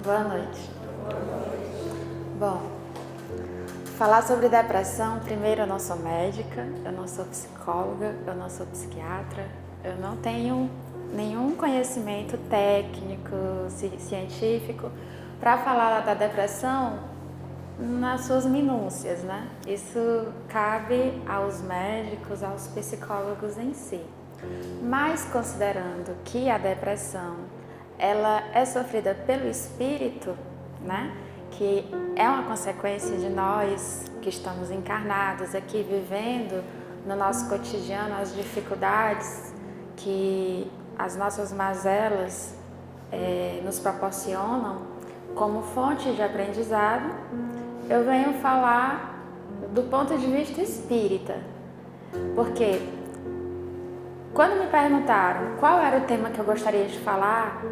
Boa noite. Bom, falar sobre depressão, primeiro eu não sou médica, eu não sou psicóloga, eu não sou psiquiatra, eu não tenho nenhum conhecimento técnico, científico para falar da depressão nas suas minúcias, né? Isso cabe aos médicos, aos psicólogos em si. Mas considerando que a depressão ela é sofrida pelo espírito, né? Que é uma consequência de nós que estamos encarnados aqui vivendo no nosso cotidiano as dificuldades que as nossas mazelas nos proporcionam como fonte de aprendizado. Eu venho falar do ponto de vista espírita, porque quando me perguntaram qual era o tema que eu gostaria de falar,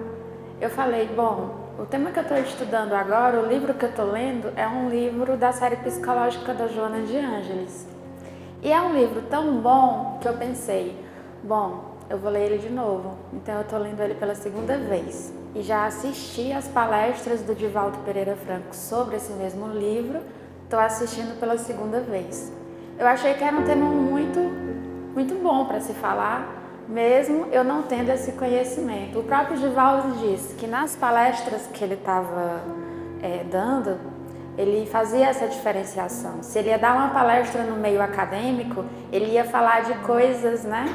eu falei, bom, o tema que eu estou estudando agora, o livro que eu estou lendo, é um livro da série psicológica da Joana de Ângeles. E é um livro tão bom que eu pensei, bom, eu vou ler ele de novo. Então eu estou lendo ele pela segunda vez. E já assisti as palestras do Divaldo Pereira Franco sobre esse mesmo livro, estou assistindo pela segunda vez. Eu achei que era um tema muito bom para se falar, mesmo eu não tendo esse conhecimento. O próprio Divaldo disse que nas palestras que ele estava dando, ele fazia essa diferenciação. Se ele ia dar uma palestra no meio acadêmico, ele ia falar de coisas, né,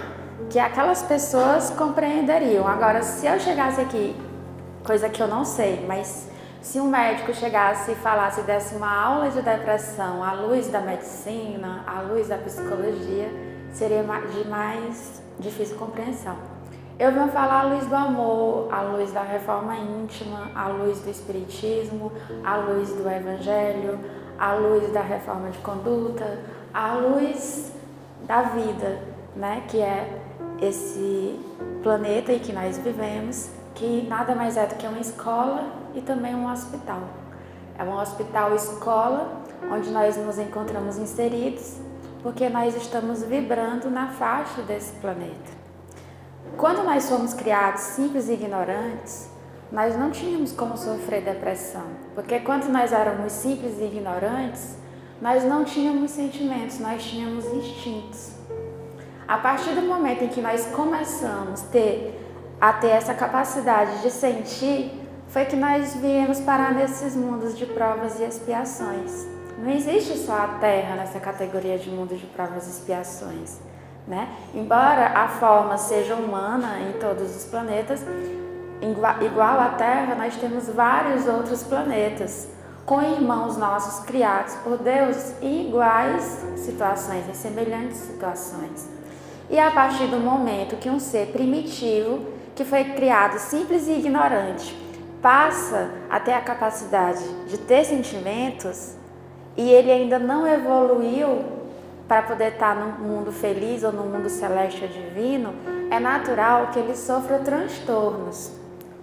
que aquelas pessoas compreenderiam. Agora, se eu chegasse aqui, coisa que eu não sei, mas se um médico chegasse e falasse, desse uma aula de depressão à luz da medicina, à luz da psicologia, seria de mais difícil compreensão. Eu venho falar à luz do amor, à luz da reforma íntima, à luz do espiritismo, à luz do evangelho, à luz da reforma de conduta, à luz da vida, né, que é esse planeta em que nós vivemos, que nada mais é do que uma escola e também um hospital. É um hospital-escola onde nós nos encontramos inseridos, porque nós estamos vibrando na faixa desse planeta. Quando nós fomos criados simples e ignorantes, nós não tínhamos como sofrer depressão, porque quando nós éramos simples e ignorantes, nós não tínhamos sentimentos, nós tínhamos instintos. A partir do momento em que nós começamos a ter essa capacidade de sentir, foi que nós viemos parar nesses mundos de provas e expiações. Não existe só a Terra nessa categoria de mundo de provas e expiações, né? Embora a forma seja humana em todos os planetas, igual à Terra, nós temos vários outros planetas, com irmãos nossos criados por Deus em iguais situações, em semelhantes situações. E a partir do momento que um ser primitivo, que foi criado simples e ignorante, passa a ter a capacidade de ter sentimentos, e ele ainda não evoluiu para poder estar no mundo feliz ou no mundo celeste ou divino, é natural que ele sofra transtornos,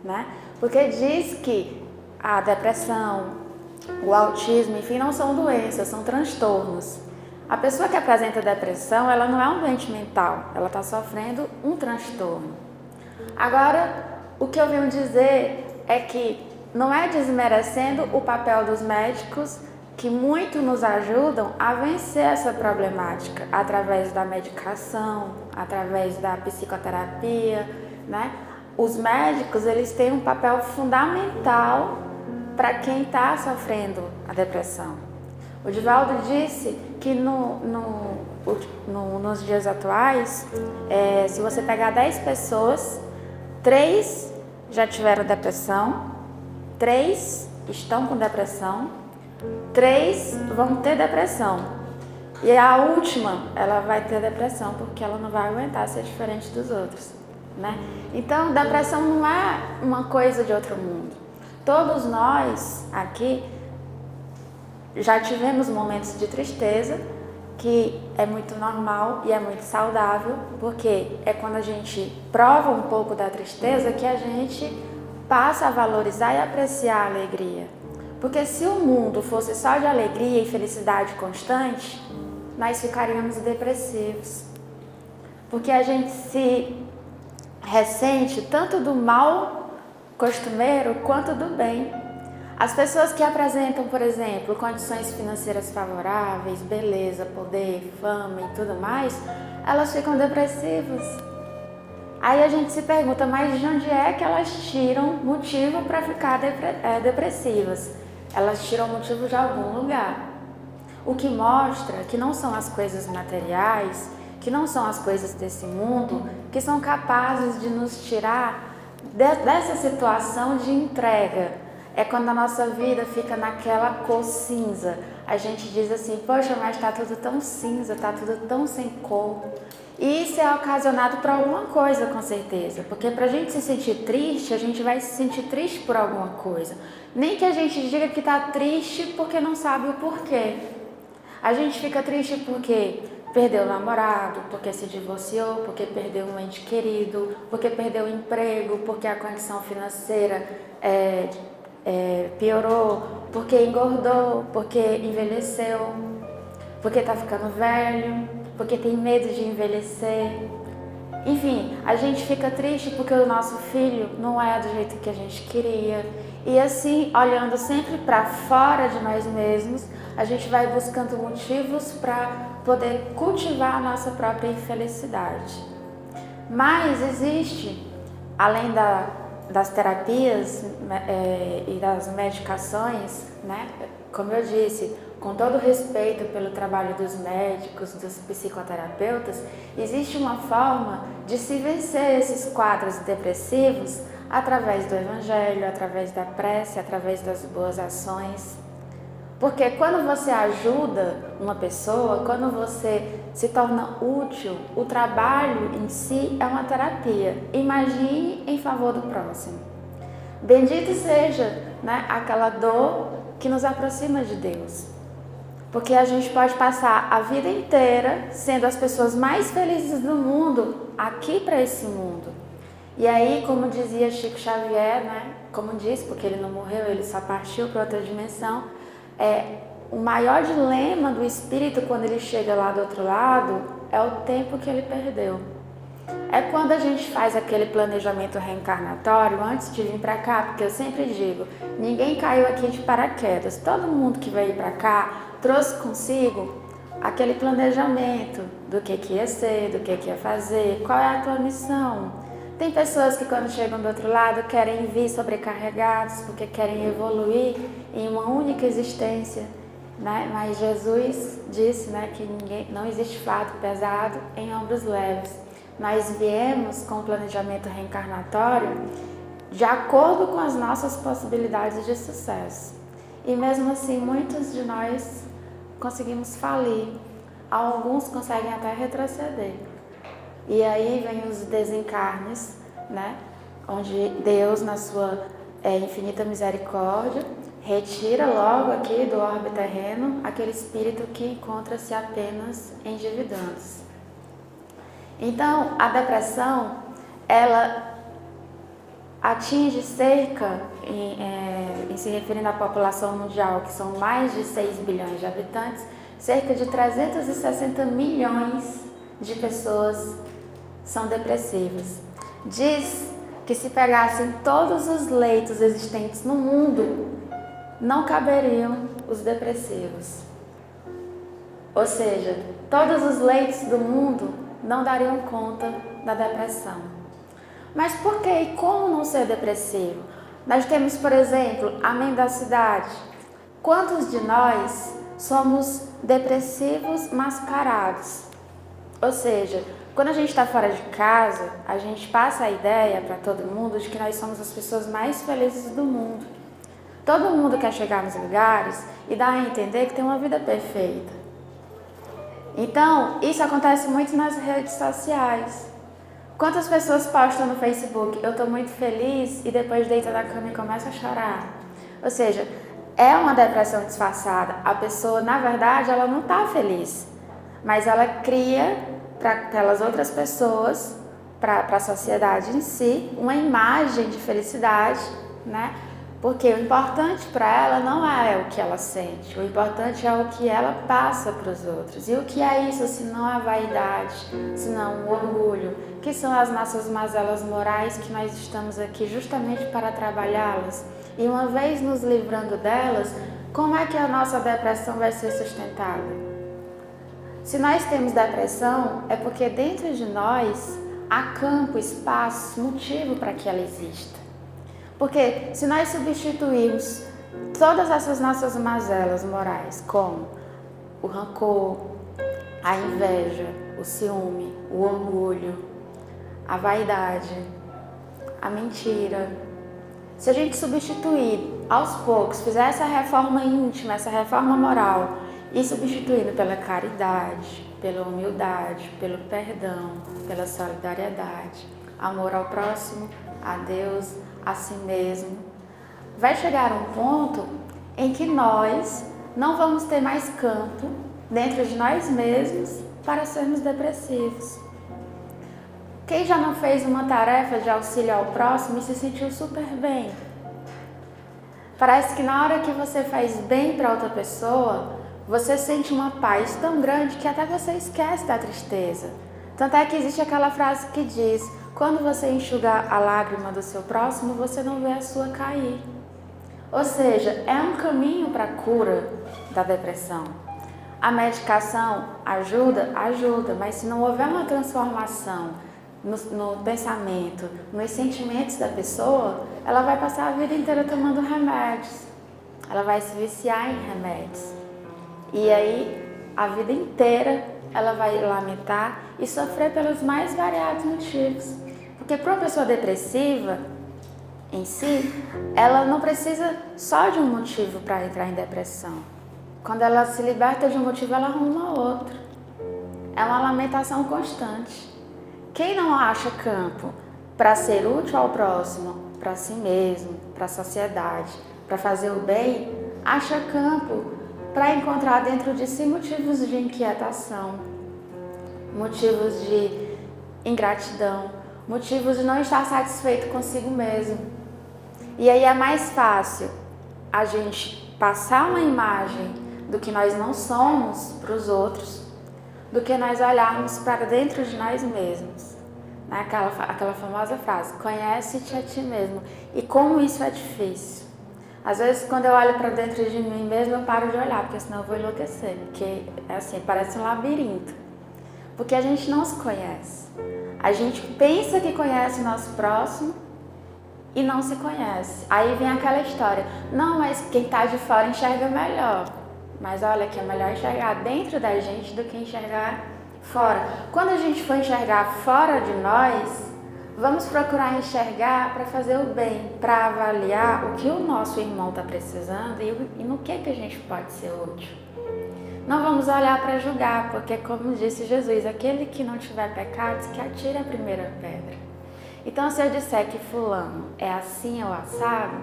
né? Porque diz que a depressão, o autismo, enfim, não são doenças, são transtornos. A pessoa que apresenta depressão, ela não é um doente mental, ela está sofrendo um transtorno. Agora, o que eu venho dizer é que não é desmerecendo o papel dos médicos, que muito nos ajudam a vencer essa problemática através da medicação, através da psicoterapia, né? Os médicos, eles têm um papel fundamental para quem está sofrendo a depressão. O Divaldo disse que nos dias atuais, se você pegar 10 pessoas, 3 já tiveram depressão, 3 estão com depressão, 3 vão ter depressão. E a última, ela vai ter depressão porque ela não vai aguentar ser diferente dos outros, né? Então, depressão não é uma coisa de outro mundo. Todos nós aqui já tivemos momentos de tristeza, que é muito normal e é muito saudável, porque é quando a gente prova um pouco da tristeza que a gente passa a valorizar e apreciar a alegria. Porque se o mundo fosse só de alegria e felicidade constante, nós ficaríamos depressivos. Porque a gente se ressente tanto do mal costumeiro quanto do bem. As pessoas que apresentam, por exemplo, condições financeiras favoráveis, beleza, poder, fama e tudo mais, elas ficam depressivas. Aí a gente se pergunta, mas de onde é que elas tiram motivo para ficar depressivas? Elas tiram motivo de algum lugar. O que mostra que não são as coisas materiais, que não são as coisas desse mundo, que são capazes de nos tirar dessa situação de entrega. É quando a nossa vida fica naquela cor cinza. A gente diz assim, poxa, mas está tudo tão cinza, está tudo tão sem cor. E isso é ocasionado por alguma coisa, com certeza. Porque para a gente se sentir triste, a gente vai se sentir triste por alguma coisa. Nem que a gente diga que está triste porque não sabe o porquê. A gente fica triste porque perdeu o namorado, porque se divorciou, porque perdeu um ente querido, porque perdeu o emprego, porque a condição financeira piorou, porque engordou, porque envelheceu, porque está ficando velho, porque tem medo de envelhecer. Enfim, a gente fica triste porque o nosso filho não é do jeito que a gente queria. E assim, olhando sempre para fora de nós mesmos, a gente vai buscando motivos para poder cultivar a nossa própria infelicidade. Mas existe, além das terapias e das medicações, né? Como eu disse, com todo respeito pelo trabalho dos médicos, dos psicoterapeutas, existe uma forma de se vencer esses quadros depressivos através do evangelho, através da prece, através das boas ações. Porque quando você ajuda uma pessoa, quando você se torna útil, o trabalho em si é uma terapia. Imagine em favor do próximo. Bendito seja, né, aquela dor que nos aproxima de Deus. Porque a gente pode passar a vida inteira sendo as pessoas mais felizes do mundo aqui para esse mundo. E aí, como dizia Chico Xavier, né, como disse, porque ele não morreu, ele só partiu para outra dimensão, o maior dilema do espírito quando ele chega lá do outro lado é o tempo que ele perdeu. É quando a gente faz aquele planejamento reencarnatório antes de vir para cá, porque eu sempre digo, ninguém caiu aqui de paraquedas. Todo mundo que veio para cá trouxe consigo aquele planejamento do que ia ser, do que ia fazer, qual é a tua missão. Tem pessoas que quando chegam do outro lado querem vir sobrecarregados porque querem evoluir em uma única existência, né? Mas Jesus disse, né, que não existe fardo pesado em ombros leves. Nós viemos com o planejamento reencarnatório de acordo com as nossas possibilidades de sucesso. E mesmo assim, muitos de nós conseguimos falir. Alguns conseguem até retroceder. E aí vem os desencarnes, né? Onde Deus, na sua infinita misericórdia, retira logo aqui do orbe terreno aquele espírito que encontra-se apenas endividando-se. Então, a depressão, ela atinge cerca, em se referindo à população mundial, que são mais de 6 bilhões de habitantes, cerca de 360 milhões de pessoas são depressivas. Diz que se pegassem todos os leitos existentes no mundo, não caberiam os depressivos. Ou seja, todos os leitos do mundo não dariam conta da depressão. Mas por que e como não ser depressivo? Nós temos, por exemplo, a mendicidade. Quantos de nós somos depressivos mascarados? Ou seja, quando a gente está fora de casa, a gente passa a ideia para todo mundo de que nós somos as pessoas mais felizes do mundo. Todo mundo quer chegar nos lugares e dar a entender que tem uma vida perfeita. Então, isso acontece muito nas redes sociais. Quantas pessoas postam no Facebook, eu estou muito feliz, e depois deita na cama e começa a chorar? Ou seja, é uma depressão disfarçada. A pessoa, na verdade, ela não está feliz, mas ela cria para aquelas outras pessoas, para a sociedade em si, uma imagem de felicidade, né? Porque o importante para ela não é o que ela sente, o importante é o que ela passa para os outros. E o que é isso, se não a vaidade, se não o orgulho, que são as nossas mazelas morais, que nós estamos aqui justamente para trabalhá-las. E uma vez nos livrando delas, como é que a nossa depressão vai ser sustentada? Se nós temos depressão, é porque dentro de nós há campo, espaço, motivo para que ela exista. Porque se nós substituirmos todas essas nossas mazelas morais, como o rancor, a inveja, o ciúme, o orgulho, a vaidade, a mentira, se a gente substituir aos poucos, fizer essa reforma íntima, essa reforma moral, e substituindo pela caridade, pela humildade, pelo perdão, pela solidariedade, amor ao próximo, a Deus, a si mesmo, vai chegar um ponto em que nós não vamos ter mais campo dentro de nós mesmos para sermos depressivos. Quem já não fez uma tarefa de auxílio ao próximo e se sentiu super bem? Parece que na hora que você faz bem para outra pessoa, você sente uma paz tão grande que até você esquece da tristeza. Tanto é que existe aquela frase que diz: quando você enxugar a lágrima do seu próximo, você não vê a sua cair. Ou seja, é um caminho para a cura da depressão. A medicação ajuda, mas se não houver uma transformação no pensamento, nos sentimentos da pessoa, ela vai passar a vida inteira tomando remédios. Ela vai se viciar em remédios. E aí, a vida inteira, ela vai lamentar e sofrer pelos mais variados motivos. Porque para uma pessoa depressiva, em si, ela não precisa só de um motivo para entrar em depressão. Quando ela se liberta de um motivo, ela arruma outro. É uma lamentação constante. Quem não acha campo para ser útil ao próximo, para si mesmo, para a sociedade, para fazer o bem, acha campo para encontrar dentro de si motivos de inquietação, motivos de ingratidão, motivos de não estar satisfeito consigo mesmo. E aí é mais fácil a gente passar uma imagem do que nós não somos para os outros, do que nós olharmos para dentro de nós mesmos. Né? Aquela famosa frase, conhece-te a ti mesmo. E como isso é difícil. Às vezes, quando eu olho para dentro de mim mesmo, eu paro de olhar, porque senão eu vou enlouquecer. Porque, é assim, parece um labirinto. Porque a gente não se conhece. A gente pensa que conhece o nosso próximo e não se conhece. Aí vem aquela história, não, mas quem está de fora enxerga melhor. Mas olha que é melhor enxergar dentro da gente do que enxergar fora. Quando a gente for enxergar fora de nós, vamos procurar enxergar para fazer o bem, para avaliar o que o nosso irmão está precisando e no que a gente pode ser útil. Não vamos olhar para julgar, porque como disse Jesus, aquele que não tiver pecados, que atire a primeira pedra. Então, se eu disser que fulano é assim ou assado,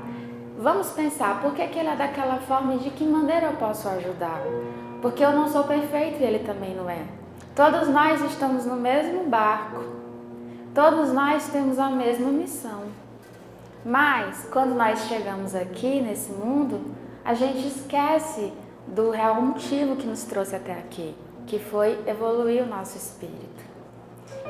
vamos pensar por que ele é daquela forma e de que maneira eu posso ajudar. Porque eu não sou perfeito e ele também não é. Todos nós estamos no mesmo barco. Todos nós temos a mesma missão. Mas, quando nós chegamos aqui nesse mundo, a gente esquece do real motivo que nos trouxe até aqui, que foi evoluir o nosso espírito.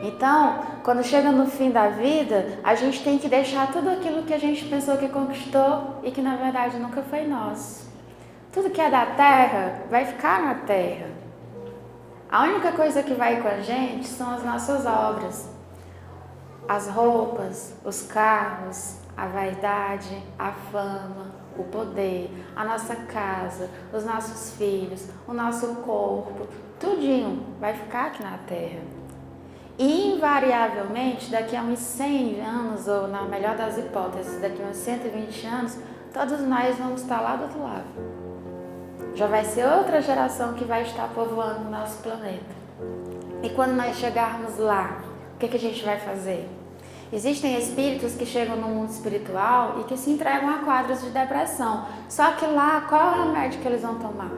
Então, quando chega no fim da vida, a gente tem que deixar tudo aquilo que a gente pensou que conquistou e que na verdade nunca foi nosso. Tudo que é da terra vai ficar na terra. A única coisa que vai com a gente são as nossas obras. As roupas, os carros, a vaidade, a fama, o poder, a nossa casa, os nossos filhos, o nosso corpo, tudinho vai ficar aqui na terra. E invariavelmente, daqui a uns 100 anos, ou na melhor das hipóteses, daqui a uns 120 anos, todos nós vamos estar lá do outro lado. Já vai ser outra geração que vai estar povoando o nosso planeta. E quando nós chegarmos lá, o que a gente vai fazer? Existem espíritos que chegam no mundo espiritual e que se entregam a quadros de depressão. Só que lá, qual é o remédio que eles vão tomar?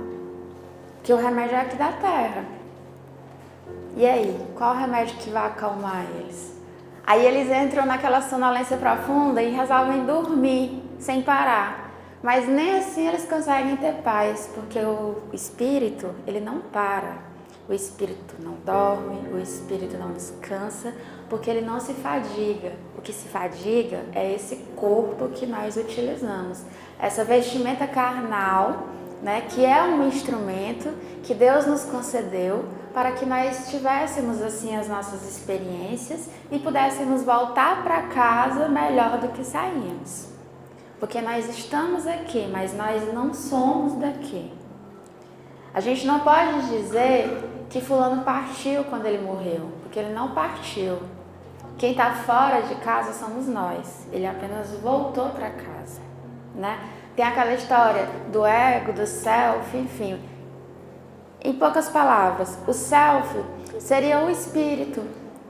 Que o remédio é aqui da terra. E aí, qual o remédio que vai acalmar eles? Aí eles entram naquela sonolência profunda e resolvem dormir sem parar. Mas nem assim eles conseguem ter paz, porque o espírito, ele não para. O espírito não dorme, o espírito não descansa, porque ele não se fadiga. O que se fadiga é esse corpo que nós utilizamos, essa vestimenta carnal, né, que é um instrumento que Deus nos concedeu para que nós tivéssemos assim as nossas experiências e pudéssemos voltar para casa melhor do que saímos. Porque nós estamos aqui, mas nós não somos daqui. A gente não pode dizer que fulano partiu quando ele morreu, porque ele não partiu. Quem está fora de casa somos nós, ele apenas voltou para casa, né? Tem aquela história do ego, do self, enfim. Em poucas palavras, o self seria o espírito,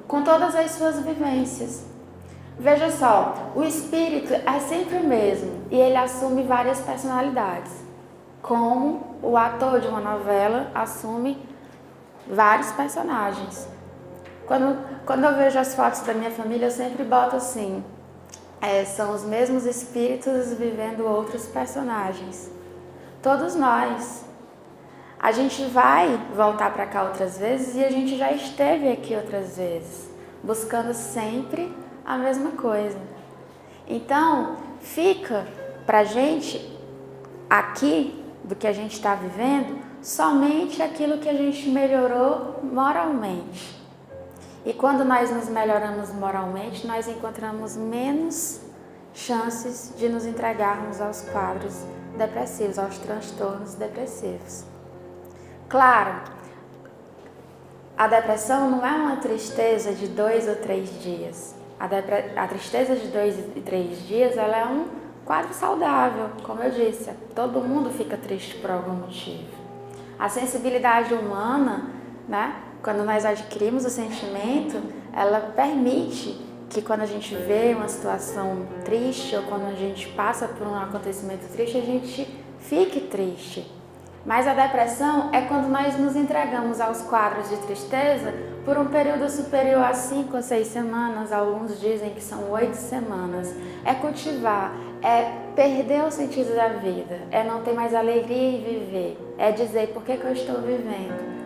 com todas as suas vivências. Veja só, o espírito é sempre o mesmo e ele assume várias personalidades, como o ator de uma novela assume vários personagens. Quando eu vejo as fotos da minha família, eu sempre boto assim, são os mesmos espíritos vivendo outros personagens. Todos nós. A gente vai voltar para cá outras vezes e a gente já esteve aqui outras vezes, buscando sempre a mesma coisa. Então, fica pra gente aqui, do que a gente está vivendo, somente aquilo que a gente melhorou moralmente. E quando nós nos melhoramos moralmente, nós encontramos menos chances de nos entregarmos aos quadros depressivos, aos transtornos depressivos. Claro, a depressão não é uma tristeza de 2 ou 3 dias. A tristeza de 2 e 3 dias, ela é um quadro saudável, como eu disse. Todo mundo fica triste por algum motivo. A sensibilidade humana, né, quando nós adquirimos o sentimento, ela permite que quando a gente vê uma situação triste ou quando a gente passa por um acontecimento triste, a gente fique triste. Mas a depressão é quando nós nos entregamos aos quadros de tristeza por um período superior a 5 ou 6 semanas, alguns dizem que são 8 semanas. É cultivar, é perder o sentido da vida, é não ter mais alegria em viver, é dizer por que eu estou vivendo.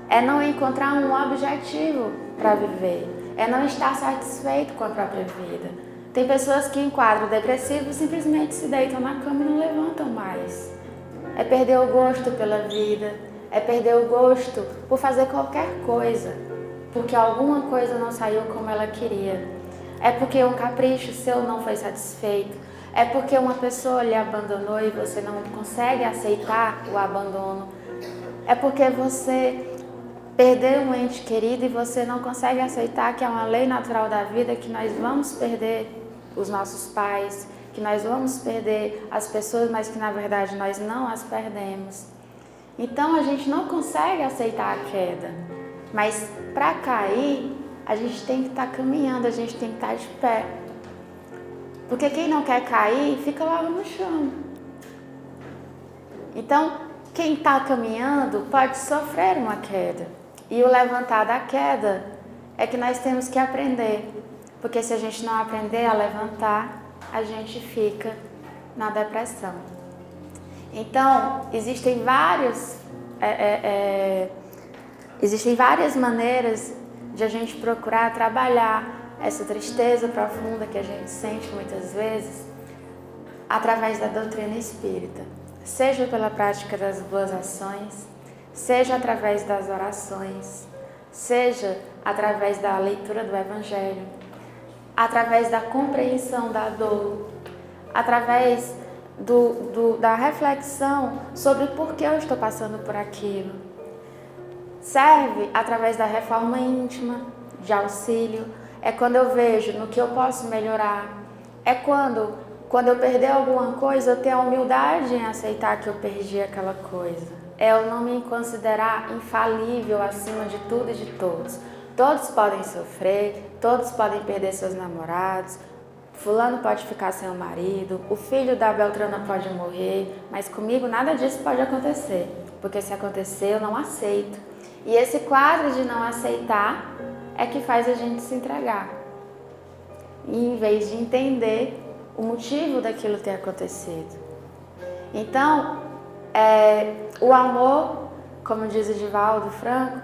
É não encontrar um objetivo para viver, é não estar satisfeito com a própria vida. Tem pessoas que em quadro depressivo simplesmente se deitam na cama e não levantam mais. É perder o gosto pela vida, é perder o gosto por fazer qualquer coisa, porque alguma coisa não saiu como ela queria. É porque um capricho seu não foi satisfeito, é porque uma pessoa lhe abandonou e você não consegue aceitar o abandono. É porque você perdeu um ente querido e você não consegue aceitar que é uma lei natural da vida que nós vamos perder os nossos pais, que nós vamos perder as pessoas, mas que na verdade nós não as perdemos. Então a gente não consegue aceitar a queda, mas para cair a gente tem que estar caminhando, a gente tem que estar de pé. Porque quem não quer cair fica logo no chão. Então quem está caminhando pode sofrer uma queda. E o levantar da queda é que nós temos que aprender. Porque se a gente não aprender a levantar, a gente fica na depressão. Então, existem várias maneiras de a gente procurar trabalhar essa tristeza profunda que a gente sente muitas vezes através da doutrina espírita. Seja pela prática das boas ações, seja através das orações, seja através da leitura do Evangelho, através da compreensão da dor, através da reflexão sobre por que eu estou passando por aquilo. Serve através da reforma íntima, de auxílio, é quando eu vejo no que eu posso melhorar, é quando eu perder alguma coisa, eu tenho a humildade em aceitar que eu perdi aquela coisa. É eu não me considerar infalível acima de tudo e de todos. Todos podem sofrer, todos podem perder seus namorados, fulano pode ficar sem o marido, o filho da Beltrana pode morrer, mas comigo nada disso pode acontecer, porque se acontecer eu não aceito. E esse quadro de não aceitar é que faz a gente se entregar, e em vez de entender o motivo daquilo ter acontecido. Então, o amor, como diz o Divaldo Franco,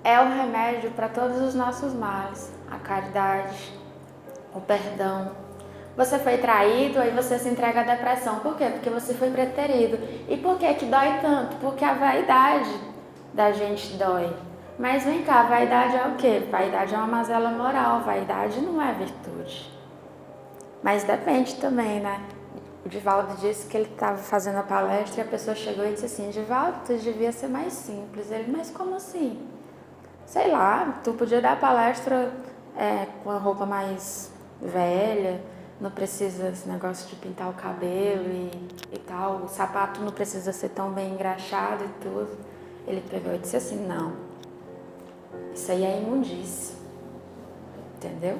é o remédio para todos os nossos males, a caridade, o perdão. Você foi traído, aí você se entrega à depressão. Por quê? Porque você foi preterido. E por que que dói tanto? Porque a vaidade da gente dói. Mas vem cá, vaidade é o quê? Vaidade é uma mazela moral, vaidade não é virtude. Mas depende também, né? O Divaldo disse que ele estava fazendo a palestra e a pessoa chegou e disse assim: Divaldo, tu devia ser mais simples. Ele, mas como assim? Sei lá, tu podia dar a palestra com a roupa mais velha, não precisa esse negócio de pintar o cabelo e tal, o sapato não precisa ser tão bem engraxado e tudo. Ele pegou e disse assim: não, isso aí é imundície, entendeu?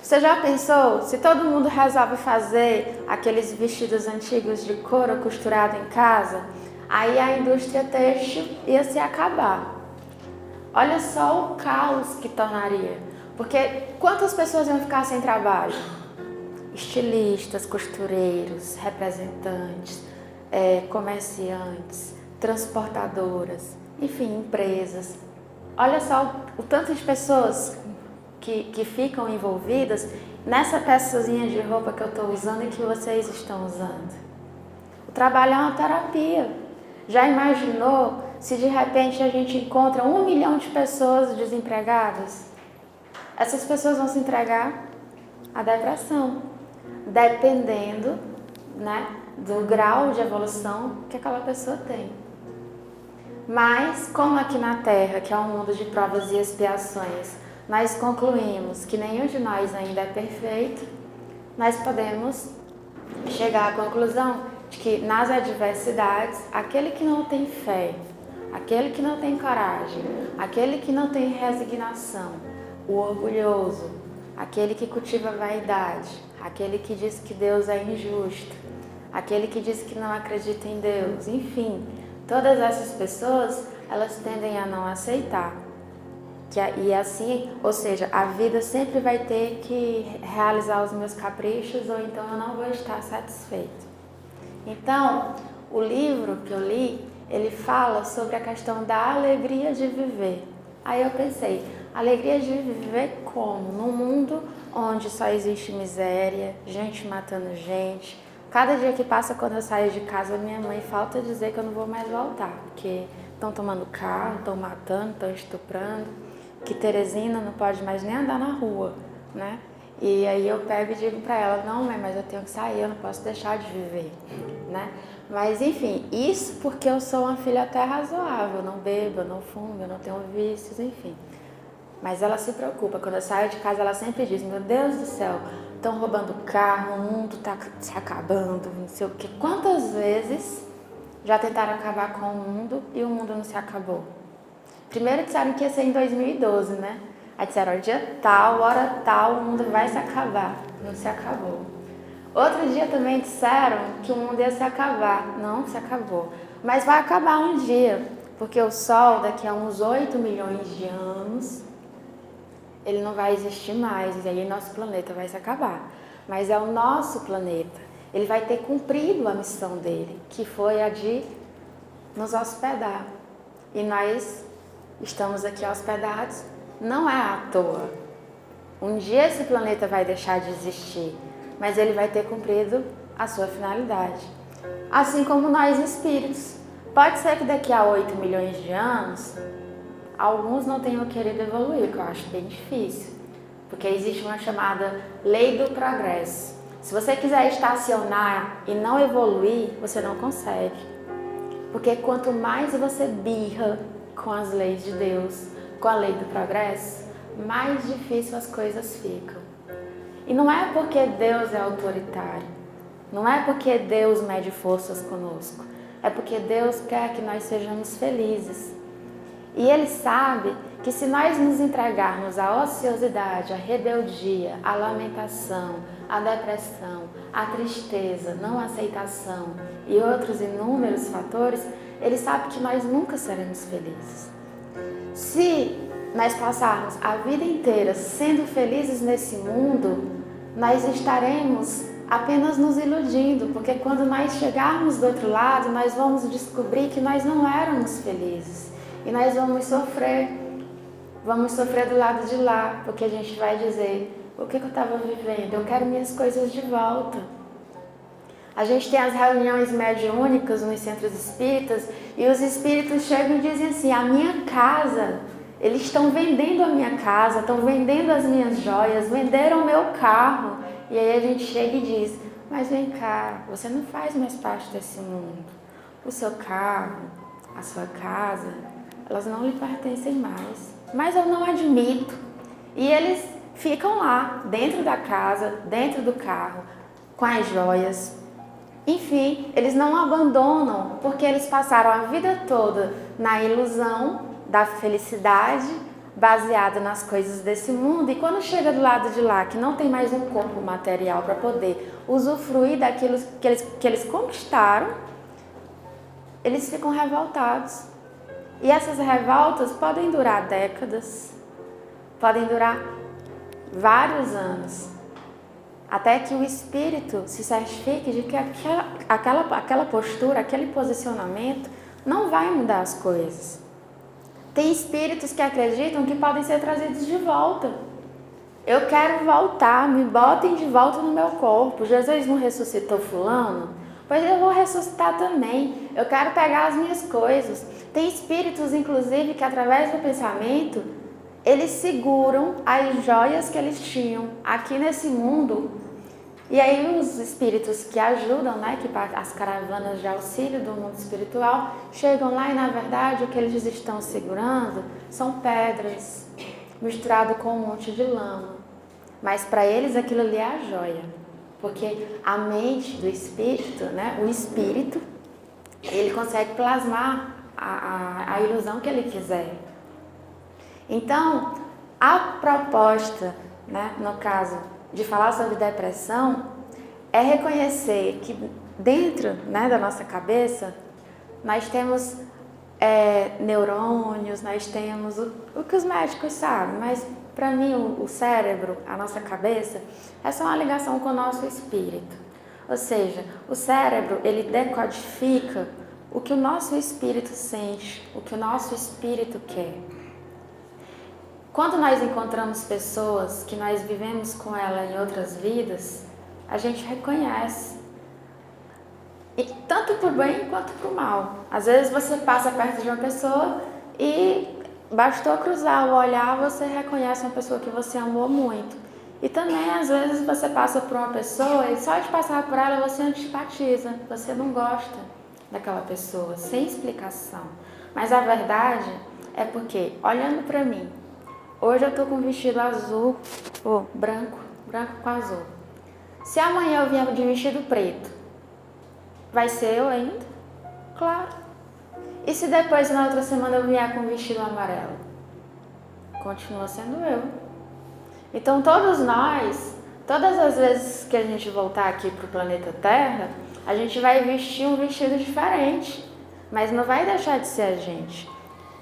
Você já pensou, se todo mundo resolve fazer aqueles vestidos antigos de couro costurado em casa, aí a indústria têxtil ia se acabar. Olha só o caos que tornaria. Porque quantas pessoas iam ficar sem trabalho? Estilistas, costureiros, representantes, comerciantes, transportadoras, enfim, empresas. Olha só o tanto de pessoas que ficam envolvidas nessa peçazinha de roupa que eu estou usando e que vocês estão usando. O trabalho é uma terapia. Já imaginou se de repente a gente encontra 1 milhão de pessoas desempregadas? Essas pessoas vão se entregar à depressão, dependendo, né, do grau de evolução que aquela pessoa tem. Mas, como aqui na Terra, que é um mundo de provas e expiações, nós concluímos que nenhum de nós ainda é perfeito, nós podemos chegar à conclusão de que nas adversidades, aquele que não tem fé, aquele que não tem coragem, aquele que não tem resignação, o orgulhoso, aquele que cultiva vaidade, aquele que diz que Deus é injusto, aquele que diz que não acredita em Deus, enfim, todas essas pessoas, elas tendem a não aceitar. E assim, ou seja, a vida sempre vai ter que realizar os meus caprichos ou então eu não vou estar satisfeito. Então, o livro que eu li, ele fala sobre a questão da alegria de viver. Aí eu pensei, alegria de viver como? Num mundo onde só existe miséria, gente matando gente. Cada dia que passa, quando eu saio de casa, minha mãe falta dizer que eu não vou mais voltar, porque estão tomando carro, estão matando, estão estuprando, que Teresina não pode mais nem andar na rua, né? E aí eu pego e digo para ela, não, mãe, mas eu tenho que sair, eu não posso deixar de viver, né? Mas enfim, isso porque eu sou uma filha até razoável, eu não bebo, eu não fumo, eu não tenho vícios, enfim. Mas ela se preocupa, quando eu saio de casa ela sempre diz, meu Deus do céu, estão roubando carro, o mundo está se acabando, não sei o quê. Quantas vezes já tentaram acabar com o mundo e o mundo não se acabou? Primeiro disseram que ia ser em 2012, né? Aí disseram, dia tal, hora tal, o mundo vai se acabar. Não se acabou. Outro dia também disseram que o mundo ia se acabar. Não se acabou. Mas vai acabar um dia, porque o Sol, daqui a uns 8 milhões de anos, ele não vai existir mais, e aí nosso planeta vai se acabar. Mas é o nosso planeta. Ele vai ter cumprido a missão dele, que foi a de nos hospedar. E nós estamos aqui hospedados, não é à toa. Um dia esse planeta vai deixar de existir, mas ele vai ter cumprido a sua finalidade. Assim como nós espíritos. Pode ser que daqui a 8 milhões de anos, alguns não tenham querido evoluir, que eu acho bem difícil. Porque existe uma chamada lei do progresso. Se você quiser estacionar e não evoluir, você não consegue. Porque quanto mais você birra com as leis de Deus, com a lei do progresso, mais difícil as coisas ficam. E não é porque Deus é autoritário, não é porque Deus mede forças conosco, é porque Deus quer que nós sejamos felizes. E Ele sabe que se nós nos entregarmos à ociosidade, à rebeldia, à lamentação, à depressão, à tristeza, não aceitação e outros inúmeros fatores, Ele sabe que nós nunca seremos felizes. Se nós passarmos a vida inteira sendo felizes nesse mundo, nós estaremos apenas nos iludindo, porque quando nós chegarmos do outro lado, nós vamos descobrir que nós não éramos felizes e nós vamos sofrer, Vamos sofrer do lado de lá, porque a gente vai dizer, o que eu estava vivendo? Eu quero minhas coisas de volta. A gente tem as reuniões mediúnicas nos centros espíritas e os espíritos chegam e dizem assim, a minha casa, eles estão vendendo a minha casa, estão vendendo as minhas joias, venderam o meu carro. E aí a gente chega e diz, mas vem cá, você não faz mais parte desse mundo. O seu carro, a sua casa, elas não lhe pertencem mais. Mas eu não admito. E eles ficam lá, dentro da casa, dentro do carro, com as joias. Enfim, eles não abandonam, porque eles passaram a vida toda na ilusão da felicidade, baseada nas coisas desse mundo. E quando chega do lado de lá, que não tem mais um corpo material para poder usufruir daquilo que eles conquistaram, eles ficam revoltados. E essas revoltas podem durar décadas, podem durar vários anos, até que o espírito se certifique de que aquela postura, aquele posicionamento não vai mudar as coisas. Tem espíritos que acreditam que podem ser trazidos de volta. Eu quero voltar, me botem de volta no meu corpo. Jesus não ressuscitou fulano? Pois eu vou ressuscitar também. Eu quero pegar as minhas coisas. Tem espíritos, inclusive, que através do pensamento, eles seguram as joias que eles tinham aqui nesse mundo. E aí os espíritos que ajudam, né, que as caravanas de auxílio do mundo espiritual, chegam lá e na verdade o que eles estão segurando são pedras, misturado com um monte de lama. Mas para eles aquilo ali é a joia, porque a mente do espírito, né, o espírito, ele consegue plasmar a ilusão que ele quiser. Então, a proposta, né, no caso de falar sobre depressão, é reconhecer que dentro, né, da nossa cabeça, nós temos neurônios, nós temos o que os médicos sabem, mas para mim o cérebro, a nossa cabeça, é só uma ligação com o nosso espírito. Ou seja, o cérebro, ele decodifica o que o nosso espírito sente, o que o nosso espírito quer. Quando nós encontramos pessoas que nós vivemos com ela em outras vidas, a gente reconhece, e tanto para o bem quanto para o mal. Às vezes você passa perto de uma pessoa e bastou cruzar o olhar, você reconhece uma pessoa que você amou muito. E também às vezes você passa por uma pessoa e só de passar por ela você antipatiza, você não gosta daquela pessoa, sem explicação. Mas a verdade é porque, olhando para mim, hoje eu estou com um vestido azul, branco com azul. Se amanhã eu vier de vestido preto, vai ser eu ainda? Claro. E se depois, na outra semana, eu vier com um vestido amarelo? Continua sendo eu. Então, todos nós, todas as vezes que a gente voltar aqui para o planeta Terra, a gente vai vestir um vestido diferente, mas não vai deixar de ser a gente.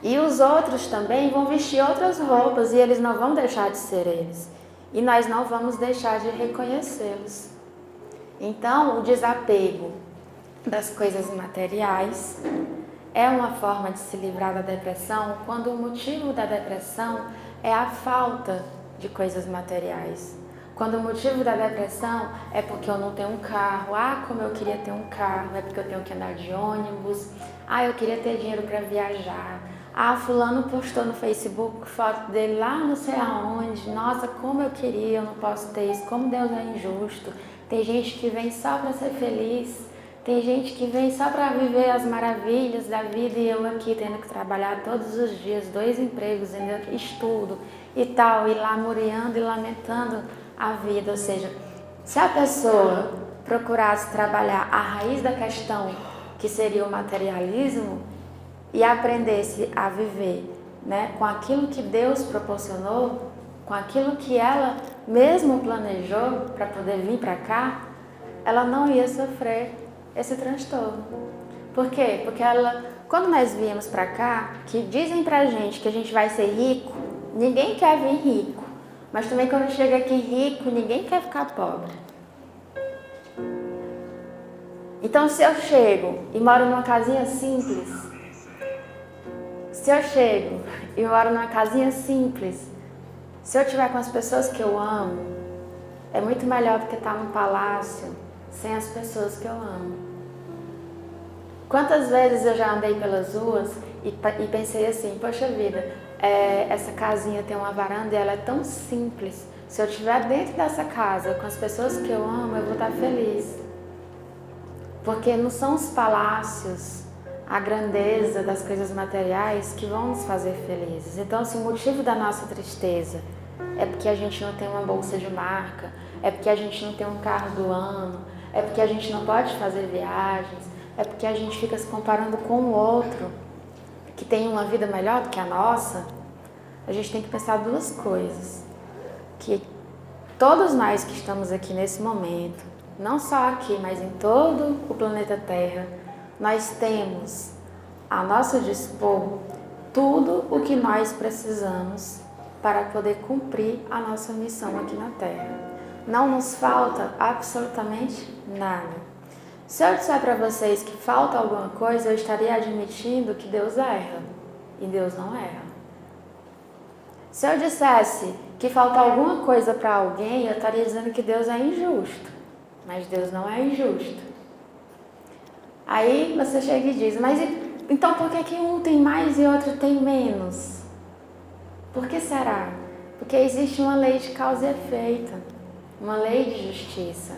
E os outros também vão vestir outras roupas e eles não vão deixar de ser eles. E nós não vamos deixar de reconhecê-los. Então, o desapego das coisas materiais é uma forma de se livrar da depressão quando o motivo da depressão é a falta de coisas materiais. Quando o motivo da depressão é porque eu não tenho um carro, como eu queria ter um carro, é porque eu tenho que andar de ônibus, eu queria ter dinheiro para viajar, fulano postou no Facebook foto dele lá não sei aonde, nossa, como eu queria, eu não posso ter isso, como Deus é injusto. Tem gente que vem só para ser feliz, tem gente que vem só para viver as maravilhas da vida e eu aqui tendo que trabalhar todos os dias, 2 empregos, ainda estudo e tal, e lamuriando e lamentando a vida. Ou seja, se a pessoa procurasse trabalhar a raiz da questão, que seria o materialismo, e aprendesse a viver, né, com aquilo que Deus proporcionou, com aquilo que ela mesmo planejou para poder vir para cá, ela não ia sofrer esse transtorno. Por quê? Porque quando nós viemos para cá, que dizem pra gente que a gente vai ser rico, ninguém quer vir rico. Mas também quando chega aqui rico, ninguém quer ficar pobre. Então se eu chego e moro numa casinha simples, Se eu chego e moro numa casinha simples, se eu estiver com as pessoas que eu amo, é muito melhor do que estar num palácio sem as pessoas que eu amo. Quantas vezes eu já andei pelas ruas e pensei assim, poxa vida, essa casinha tem uma varanda e ela é tão simples. Se eu estiver dentro dessa casa com as pessoas que eu amo, eu vou estar feliz. Porque não são os palácios, a grandeza das coisas materiais que vão nos fazer felizes. Então, se o motivo da nossa tristeza é porque a gente não tem uma bolsa de marca, é porque a gente não tem um carro do ano, é porque a gente não pode fazer viagens, é porque a gente fica se comparando com o outro, que tem uma vida melhor do que a nossa, a gente tem que pensar duas coisas. Que todos nós que estamos aqui nesse momento, não só aqui, mas em todo o planeta Terra, nós temos a nosso dispor tudo o que nós precisamos para poder cumprir a nossa missão aqui na Terra. Não nos falta absolutamente nada. Se eu disser para vocês que falta alguma coisa, eu estaria admitindo que Deus erra, e Deus não erra. Se eu dissesse que falta alguma coisa para alguém, eu estaria dizendo que Deus é injusto, mas Deus não é injusto. Aí você chega e diz, mas então por que um tem mais e outro tem menos? Por que será? Porque existe uma lei de causa e efeito, uma lei de justiça,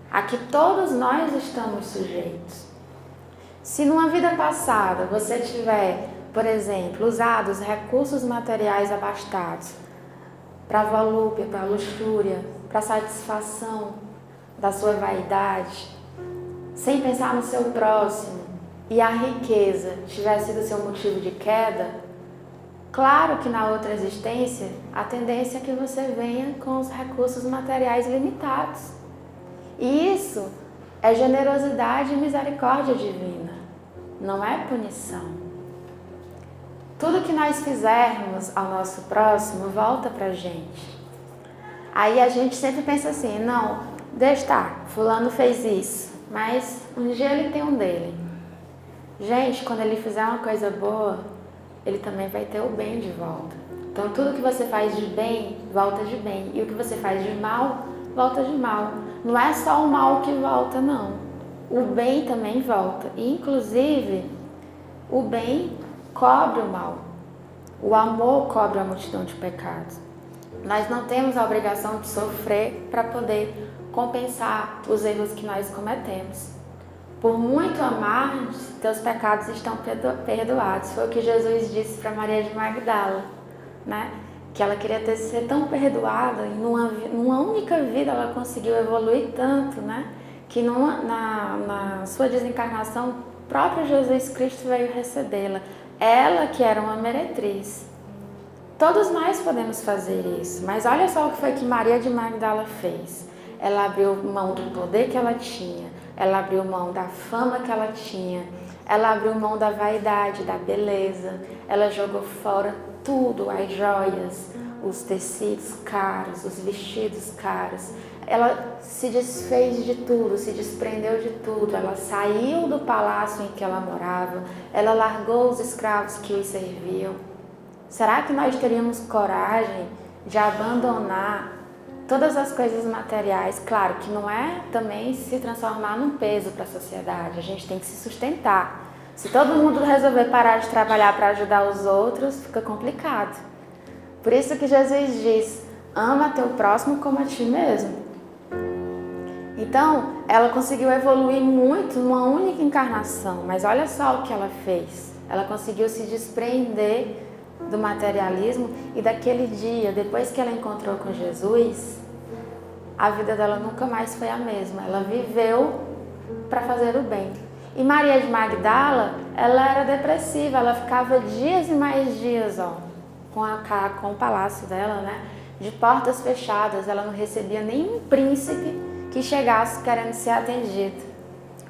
a que todos nós estamos sujeitos. Se numa vida passada você tiver, por exemplo, usado os recursos materiais abastados para volúpia, para luxúria, para satisfação da sua vaidade, sem pensar no seu próximo, e a riqueza tiver sido seu motivo de queda, claro que na outra existência a tendência é que você venha com os recursos materiais limitados. E isso é generosidade e misericórdia divina, não é punição. Tudo que nós fizermos ao nosso próximo volta pra gente. Aí a gente sempre pensa assim, não, deixa estar, fulano fez isso, mas um dia ele tem um dele. Gente, quando ele fizer uma coisa boa, ele também vai ter o bem de volta. Então tudo que você faz de bem, volta de bem. E o que você faz de mal, volta de mal. Não é só o mal que volta, não. O bem também volta. E, inclusive, o bem cobre o mal. O amor cobre a multidão de pecados. Nós não temos a obrigação de sofrer para poder compensar os erros que nós cometemos. Por muito amar, teus pecados estão perdoados. Foi o que Jesus disse para Maria de Magdala, né? Que ela queria ser tão perdoada, e numa única vida ela conseguiu evoluir tanto, né? Que na sua desencarnação, o próprio Jesus Cristo veio recebê-la. Ela que era uma meretriz. Todos nós podemos fazer isso, mas olha só o que foi que Maria de Magdala fez. Ela abriu mão do poder que ela tinha, ela abriu mão da fama que ela tinha, ela abriu mão da vaidade, da beleza, ela jogou fora tudo, as joias, os tecidos caros, os vestidos caros. Ela se desfez de tudo, se desprendeu de tudo. Ela saiu do palácio em que ela morava, ela largou os escravos que os serviam. Será que nós teríamos coragem de abandonar todas as coisas materiais? Claro que não é também se transformar num peso para a sociedade, a gente tem que se sustentar. Se todo mundo resolver parar de trabalhar para ajudar os outros, fica complicado. Por isso que Jesus diz, ama teu próximo como a ti mesmo. Então, ela conseguiu evoluir muito numa única encarnação, mas olha só o que ela fez. Ela conseguiu se desprender do materialismo e daquele dia, depois que ela encontrou com Jesus, a vida dela nunca mais foi a mesma. Ela viveu para fazer o bem. E Maria de Magdala, ela era depressiva, ela ficava dias e mais dias, com o palácio dela, né, de portas fechadas. Ela não recebia nenhum príncipe que chegasse querendo ser atendido,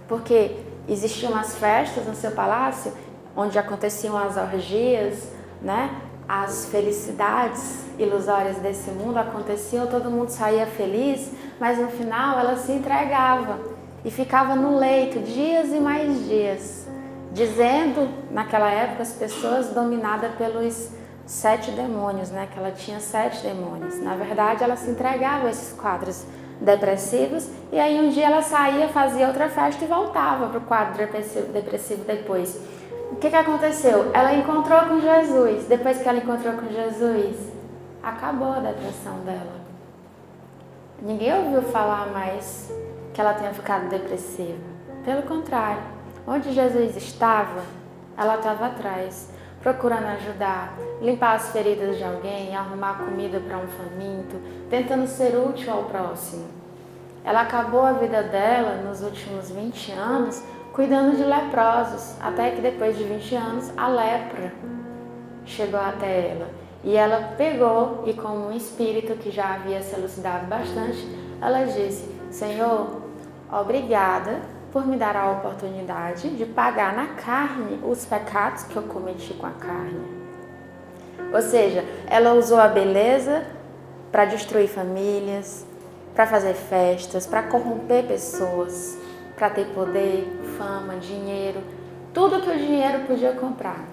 porque existiam as festas no seu palácio, onde aconteciam as orgias, né, as felicidades ilusórias desse mundo aconteciam, todo mundo saía feliz, mas no final ela se entregava e ficava no leito dias e mais dias. dizendo naquela época as pessoas dominadas pelos 7 demônios, né? Que ela tinha 7 demônios. Na verdade, ela se entregava a esses quadros depressivos e aí um dia ela saía, fazia outra festa e voltava para o quadro depressivo depois. O que aconteceu? Ela encontrou com Jesus. Depois que ela encontrou com Jesus, acabou a depressão dela. Ninguém ouviu falar mais que ela tenha ficado depressiva. Pelo contrário, onde Jesus estava, ela estava atrás, procurando ajudar, limpar as feridas de alguém, arrumar comida para um faminto, tentando ser útil ao próximo. Ela acabou a vida dela nos últimos 20 anos cuidando de leprosos, até que depois de 20 anos a lepra chegou até ela. E ela pegou e, como um espírito que já havia se elucidado bastante, ela disse: Senhor, obrigada por me dar a oportunidade de pagar na carne os pecados que eu cometi com a carne. Ou seja, ela usou a beleza para destruir famílias, para fazer festas, para corromper pessoas, para ter poder, fama, dinheiro, tudo que o dinheiro podia comprar.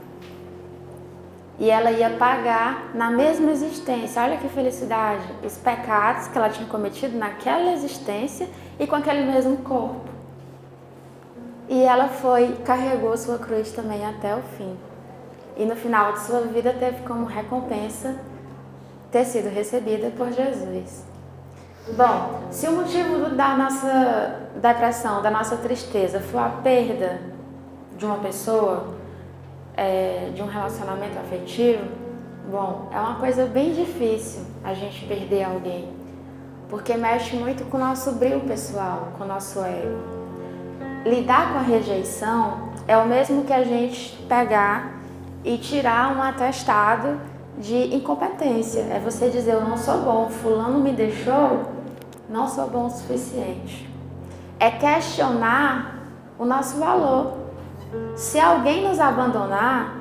E ela ia pagar na mesma existência, olha que felicidade, os pecados que ela tinha cometido naquela existência e com aquele mesmo corpo. E ela carregou sua cruz também até o fim. E no final de sua vida teve como recompensa ter sido recebida por Jesus. Bom, se o motivo da nossa depressão, da nossa tristeza for a perda de uma pessoa, de um relacionamento afetivo, bom, é uma coisa bem difícil a gente perder alguém, porque mexe muito com o nosso brilho pessoal, com o nosso ego. Lidar com a rejeição é o mesmo que a gente pegar e tirar um atestado de incompetência. É você dizer: eu não sou bom, fulano me deixou, não sou bom o suficiente. É questionar o nosso valor. Se alguém nos abandonar,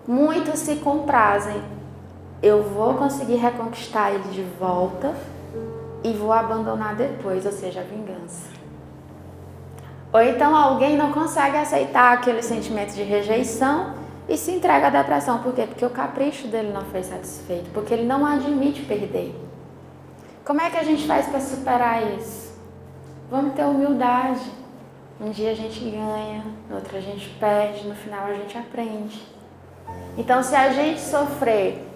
muitos se comprazem. Eu vou conseguir reconquistar ele de volta e vou abandonar depois, ou seja, a vingança. Ou então alguém não consegue aceitar aquele sentimento de rejeição e se entrega à depressão. Por quê? Porque o capricho dele não foi satisfeito, porque ele não admite perder. Como é que a gente faz para superar isso? Vamos ter humildade. Um dia a gente ganha, no outro a gente perde, no final a gente aprende. Então, se a gente sofrer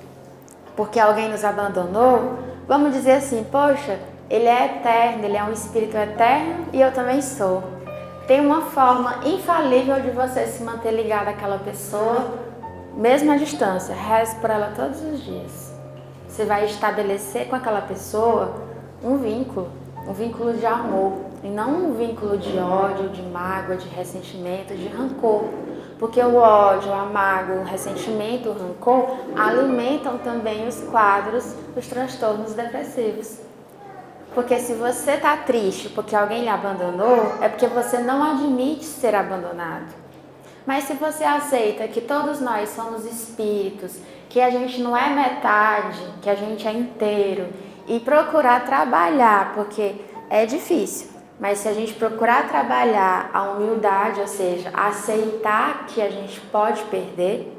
porque alguém nos abandonou, vamos dizer assim: poxa, ele é eterno, ele é um espírito eterno e eu também sou. Tem uma forma infalível de você se manter ligado àquela pessoa, mesmo à distância. Reze por ela todos os dias. Você vai estabelecer com aquela pessoa um vínculo de amor, e não um vínculo de ódio, de mágoa, de ressentimento, de rancor. Porque o ódio, a mágoa, o ressentimento, o rancor alimentam também os quadros, os transtornos depressivos. Porque se você está triste porque alguém lhe abandonou, é porque você não admite ser abandonado. Mas se você aceita que todos nós somos espíritos, que a gente não é metade, que a gente é inteiro, e procurar trabalhar, porque é difícil, mas se a gente procurar trabalhar a humildade, ou seja, aceitar que a gente pode perder,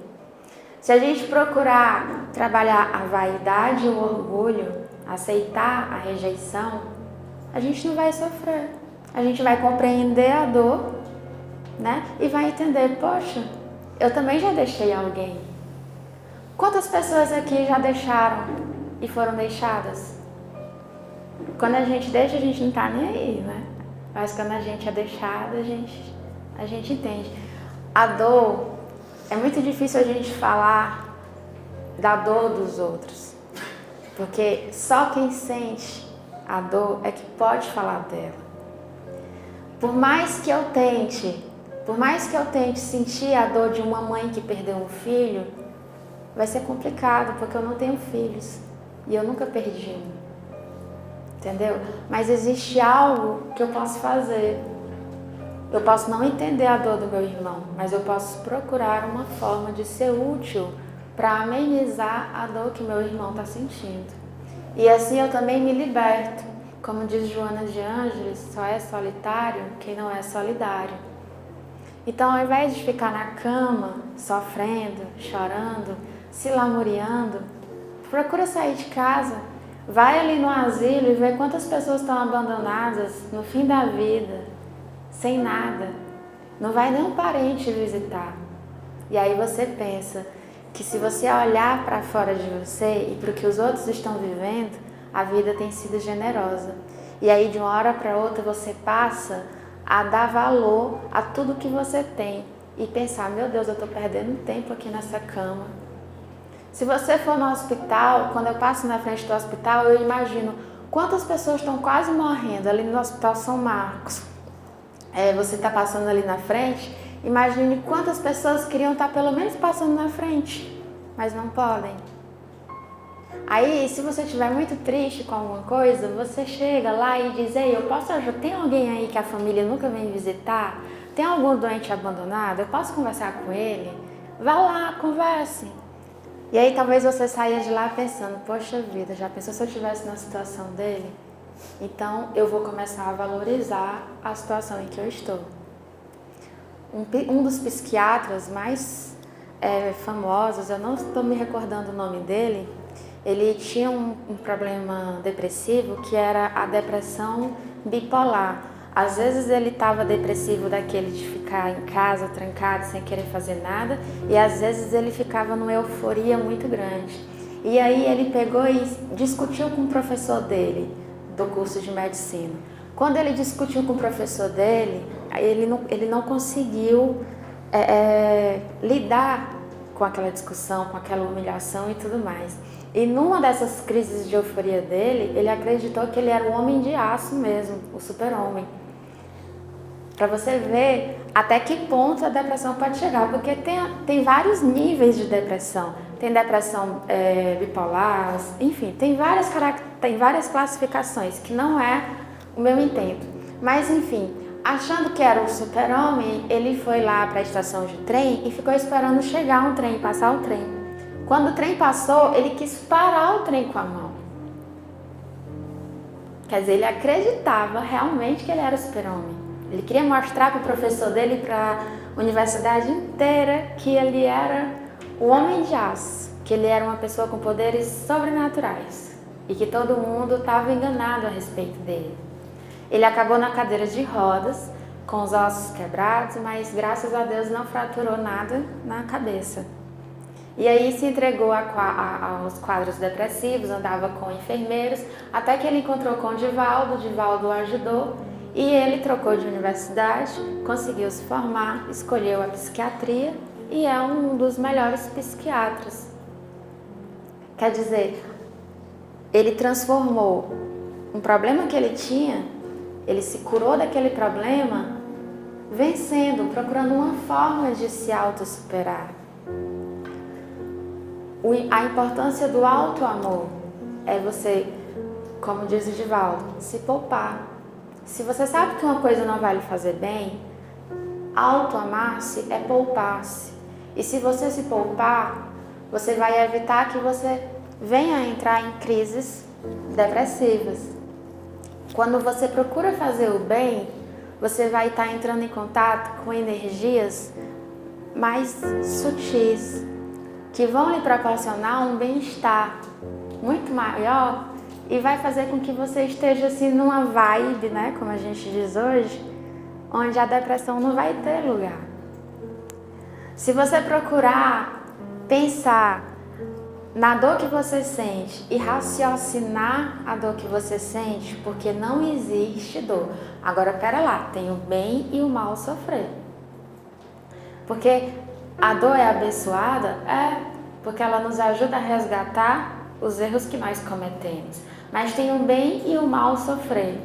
se a gente procurar trabalhar a vaidade e o orgulho, aceitar a rejeição, a gente não vai sofrer. A gente vai compreender a dor, né? E vai entender: poxa, eu também já deixei alguém. Quantas pessoas aqui já deixaram e foram deixadas? Quando a gente deixa, a gente não tá nem aí, né? Mas quando a gente é deixado, a gente entende. A dor, é muito difícil a gente falar da dor dos outros. Porque só quem sente a dor é que pode falar dela. Por mais que eu tente sentir a dor de uma mãe que perdeu um filho, vai ser complicado, porque eu não tenho filhos e eu nunca perdi um. Entendeu? Mas existe algo que eu posso fazer. Eu posso não entender a dor do meu irmão, mas eu posso procurar uma forma de ser útil para amenizar a dor que meu irmão está sentindo. E assim eu também me liberto. Como diz Joana de Ângeles, só é solitário quem não é solidário. Então, ao invés de ficar na cama, sofrendo, chorando, se lamuriando, procura sair de casa, vai ali no asilo e vê quantas pessoas estão abandonadas no fim da vida, sem nada. Não vai nem um parente visitar. E aí você pensa que se você olhar para fora de você e para o que os outros estão vivendo, a vida tem sido generosa. E aí de uma hora para outra você passa a dar valor a tudo que você tem e pensar, meu Deus, eu estou perdendo tempo aqui nessa cama. Se você for no hospital, quando eu passo na frente do hospital, eu imagino quantas pessoas estão quase morrendo ali no Hospital São Marcos. Você está passando ali na frente, imagine quantas pessoas queriam estar pelo menos passando na frente, mas não podem. Aí, se você estiver muito triste com alguma coisa, você chega lá e diz, ei, eu posso ajudar? Tem alguém aí que a família nunca vem visitar? Tem algum doente abandonado? Eu posso conversar com ele? Vá lá, converse. E aí talvez você saia de lá pensando, poxa vida, já pensou se eu estivesse na situação dele? Então eu vou começar a valorizar a situação em que eu estou. Um dos psiquiatras mais famosos, eu não estou me recordando o nome dele, ele tinha um problema depressivo que era a depressão bipolar. Às vezes ele estava depressivo daquele de ficar em casa, trancado, sem querer fazer nada, e às vezes ele ficava numa euforia muito grande. E aí ele pegou e discutiu com o professor dele, do curso de medicina. Quando ele discutiu com o professor dele, ele não conseguiu lidar com aquela discussão, com aquela humilhação e tudo mais. E numa dessas crises de euforia dele, ele acreditou que ele era o homem de aço mesmo, o super-homem. Para você ver até que ponto a depressão pode chegar, porque tem vários níveis de depressão. Tem depressão bipolar, enfim, tem várias classificações, que não é o meu intento. Mas enfim, achando que era o super-homem, ele foi lá para a estação de trem e ficou esperando chegar um trem, passar o trem. Quando o trem passou, ele quis parar o trem com a mão. Quer dizer, ele acreditava realmente que ele era o super-homem. Ele queria mostrar para o professor dele e para a universidade inteira que ele era o homem de aço, que ele era uma pessoa com poderes sobrenaturais e que todo mundo estava enganado a respeito dele. Ele acabou na cadeira de rodas, com os ossos quebrados, mas graças a Deus não fraturou nada na cabeça. E aí se entregou aos quadros depressivos, andava com enfermeiros, até que ele encontrou com o Divaldo o ajudou e ele trocou de universidade, conseguiu se formar, escolheu a psiquiatria e é um dos melhores psiquiatras. Quer dizer, ele transformou um problema que ele tinha, ele se curou daquele problema, vencendo, procurando uma forma de se autossuperar. A importância do auto-amor é você, como diz o Divaldo, se poupar. Se você sabe que uma coisa não vai lhe fazer bem, auto-amar-se é poupar-se. E se você se poupar, você vai evitar que você venha a entrar em crises depressivas. Quando você procura fazer o bem, você vai estar entrando em contato com energias mais sutis, que vão lhe proporcionar um bem-estar muito maior e vai fazer com que você esteja assim numa vibe, né, como a gente diz hoje, onde a depressão não vai ter lugar. Se você procurar pensar na dor que você sente e raciocinar a dor que você sente, porque não existe dor. Agora, pera lá, tem o bem e o mal sofrer. Porque a dor é abençoada? Porque ela nos ajuda a resgatar os erros que nós cometemos. Mas tem o bem e o mal sofrer.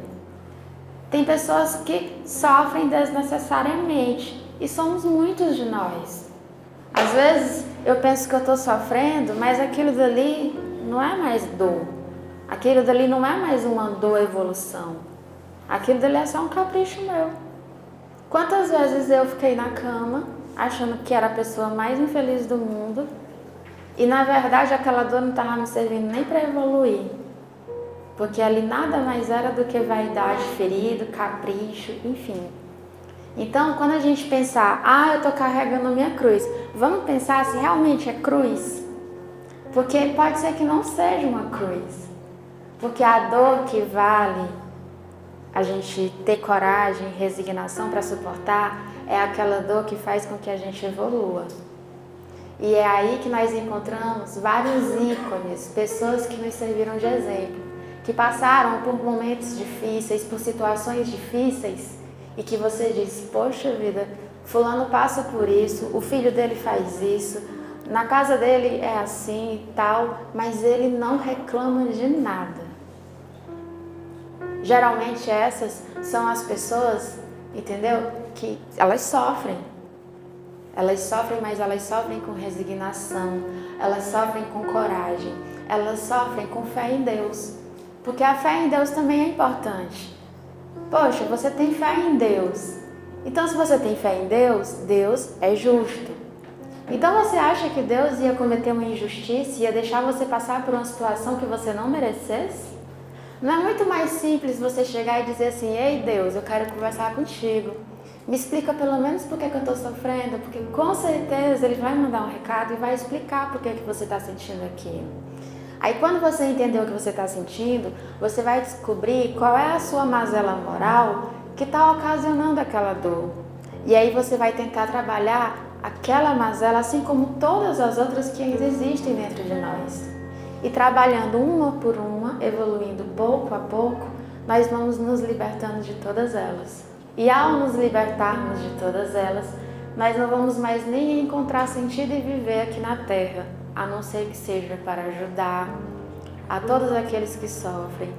Tem pessoas que sofrem desnecessariamente e somos muitos de nós. Às vezes eu penso que eu estou sofrendo, mas aquilo dali não é mais dor. Aquilo dali não é mais uma dor evolução. Aquilo dali é só um capricho meu. Quantas vezes eu fiquei na cama achando que era a pessoa mais infeliz do mundo e na verdade aquela dor não estava me servindo nem para evoluir. Porque ali nada mais era do que vaidade ferida, capricho, enfim. Então, quando a gente pensar, eu estou carregando a minha cruz, vamos pensar se realmente é cruz. Porque pode ser que não seja uma cruz. Porque a dor que vale a gente ter coragem, resignação para suportar, é aquela dor que faz com que a gente evolua. E é aí que nós encontramos vários ícones, pessoas que nos serviram de exemplo, que passaram por momentos difíceis, por situações difíceis, e que você diz, poxa vida, fulano passa por isso, o filho dele faz isso, na casa dele é assim e tal, mas ele não reclama de nada. Geralmente essas são as pessoas, entendeu? Que elas sofrem. Elas sofrem, mas elas sofrem com resignação, elas sofrem com coragem, elas sofrem com fé em Deus. Porque a fé em Deus também é importante. Poxa, você tem fé em Deus. Então, se você tem fé em Deus, Deus é justo. Então, você acha que Deus ia cometer uma injustiça, ia deixar você passar por uma situação que você não merecesse? Não é muito mais simples você chegar e dizer assim, ei Deus, eu quero conversar contigo. Me explica pelo menos por que eu estou sofrendo, porque com certeza Ele vai mandar um recado e vai explicar por que você está sentindo aquilo. Aí quando você entender o que você está sentindo, você vai descobrir qual é a sua mazela moral que está ocasionando aquela dor. E aí você vai tentar trabalhar aquela mazela assim como todas as outras que ainda existem dentro de nós. E trabalhando uma por uma, evoluindo pouco a pouco, nós vamos nos libertando de todas elas. E ao nos libertarmos de todas elas, nós não vamos mais nem encontrar sentido em viver aqui na Terra, a não ser que seja para ajudar a todos aqueles que sofrem,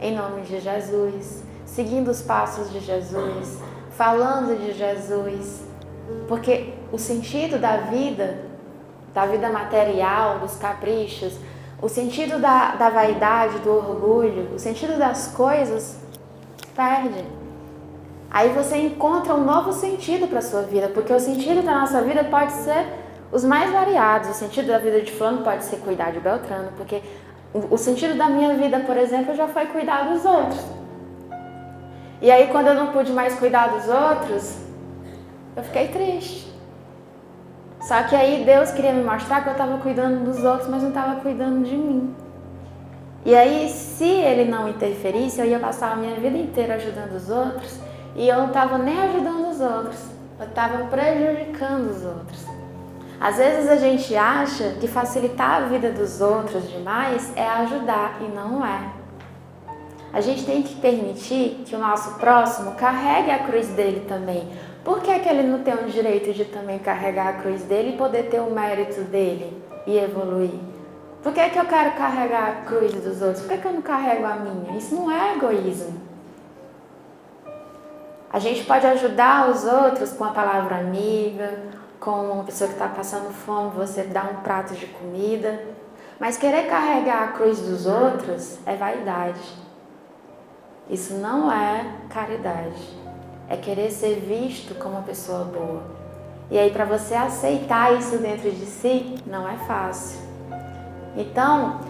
em nome de Jesus, seguindo os passos de Jesus, falando de Jesus, porque o sentido da vida material, dos caprichos, o sentido da vaidade, do orgulho, o sentido das coisas, perde. Aí você encontra um novo sentido para a sua vida, porque o sentido da nossa vida pode ser os mais variados. O sentido da vida de fulano pode ser cuidar de Beltrano, porque o sentido da minha vida, por exemplo, já foi cuidar dos outros. E aí quando eu não pude mais cuidar dos outros, eu fiquei triste. Só que aí Deus queria me mostrar que eu estava cuidando dos outros, mas não estava cuidando de mim. E aí, se Ele não interferisse, eu ia passar a minha vida inteira ajudando os outros, e eu não estava nem ajudando os outros, eu estava prejudicando os outros. Às vezes a gente acha que facilitar a vida dos outros demais é ajudar, e não é. A gente tem que permitir que o nosso próximo carregue a cruz dele também. Por que ele não tem o direito de também carregar a cruz dele e poder ter o mérito dele e evoluir? Por que eu quero carregar a cruz dos outros? Por que eu não carrego a minha? Isso não é egoísmo. A gente pode ajudar os outros com a palavra amiga, com uma pessoa que está passando fome, você dá um prato de comida. Mas querer carregar a cruz dos outros é vaidade. Isso não é caridade. É querer ser visto como uma pessoa boa. E aí, para você aceitar isso dentro de si, não é fácil. Então,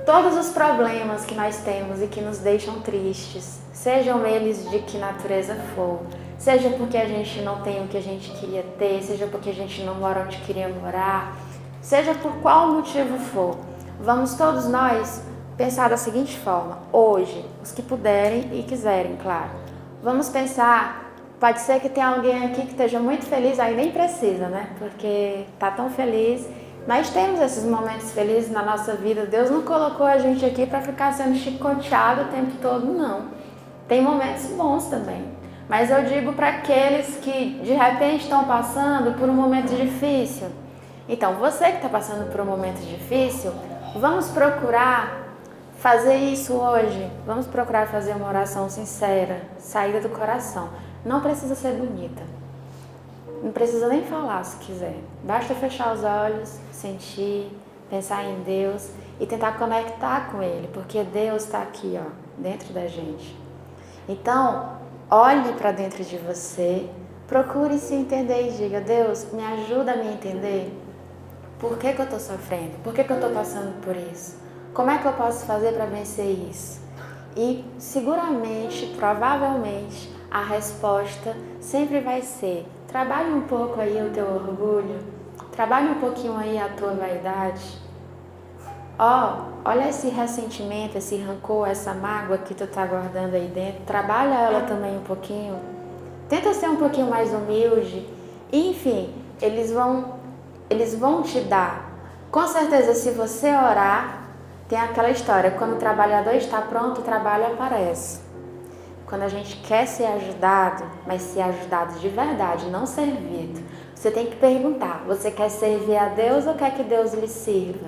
todos os problemas que nós temos e que nos deixam tristes, sejam eles de que natureza for, seja porque a gente não tem o que a gente queria ter, seja porque a gente não mora onde queria morar, seja por qual motivo for, vamos todos nós pensar da seguinte forma, hoje, os que puderem e quiserem, claro, vamos pensar, pode ser que tenha alguém aqui que esteja muito feliz, aí nem precisa, né? Porque tá tão feliz. Nós temos esses momentos felizes na nossa vida. Deus não colocou a gente aqui para ficar sendo chicoteado o tempo todo, não. Tem momentos bons também. Mas eu digo para aqueles que de repente estão passando por um momento difícil. Então, você que está passando por um momento difícil, vamos procurar fazer isso hoje. Vamos procurar fazer uma oração sincera, saída do coração. Não precisa ser bonita. Não precisa nem falar se quiser. Basta fechar os olhos, sentir, pensar em Deus e tentar conectar com Ele, porque Deus está aqui, ó, dentro da gente. Então, olhe para dentro de você, procure se entender e diga, Deus, me ajuda a me entender por que eu estou sofrendo, por que eu estou passando por isso, como é que eu posso fazer para vencer isso? E seguramente, provavelmente, a resposta sempre vai ser: trabalhe um pouco aí o teu orgulho, trabalhe um pouquinho aí a tua vaidade. Olha esse ressentimento, esse rancor, essa mágoa que tu tá guardando aí dentro, trabalha ela também um pouquinho. Tenta ser um pouquinho mais humilde. Enfim, eles vão te dar. Com certeza, se você orar, tem aquela história, quando o trabalhador está pronto, o trabalho aparece. Quando a gente quer ser ajudado, mas ser ajudado de verdade, não servido, você tem que perguntar: você quer servir a Deus ou quer que Deus lhe sirva?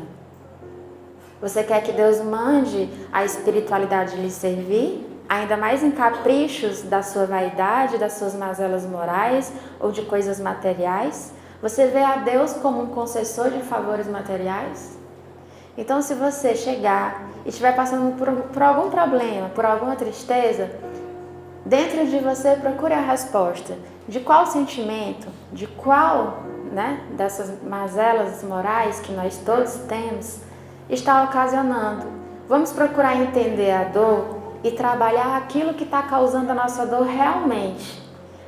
Você quer que Deus mande a espiritualidade lhe servir? Ainda mais em caprichos da sua vaidade, das suas mazelas morais ou de coisas materiais? Você vê a Deus como um concessor de favores materiais? Então, se você chegar e estiver passando por algum problema, por alguma tristeza, dentro de você procure a resposta. De qual sentimento, de qual dessas mazelas morais que nós todos temos está ocasionando? Vamos procurar entender a dor e trabalhar aquilo que está causando a nossa dor realmente.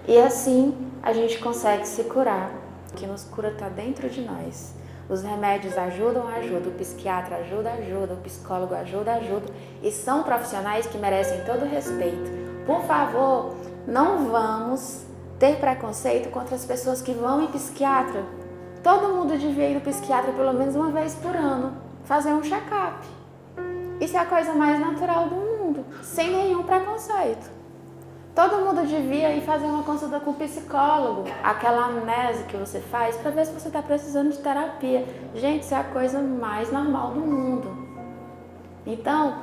E assim a gente consegue se curar. O que nos cura está dentro de nós. Os remédios ajudam, o psiquiatra ajuda, o psicólogo ajuda. E são profissionais que merecem todo respeito. Por favor, não vamos ter preconceito contra as pessoas que vão em psiquiatra. Todo mundo devia ir no psiquiatra pelo menos uma vez por ano, fazer um check-up. Isso é a coisa mais natural do mundo, sem nenhum preconceito. Todo mundo devia ir fazer uma consulta com o psicólogo, aquela amnésia que você faz, para ver se você está precisando de terapia. Gente, isso é a coisa mais normal do mundo. Então,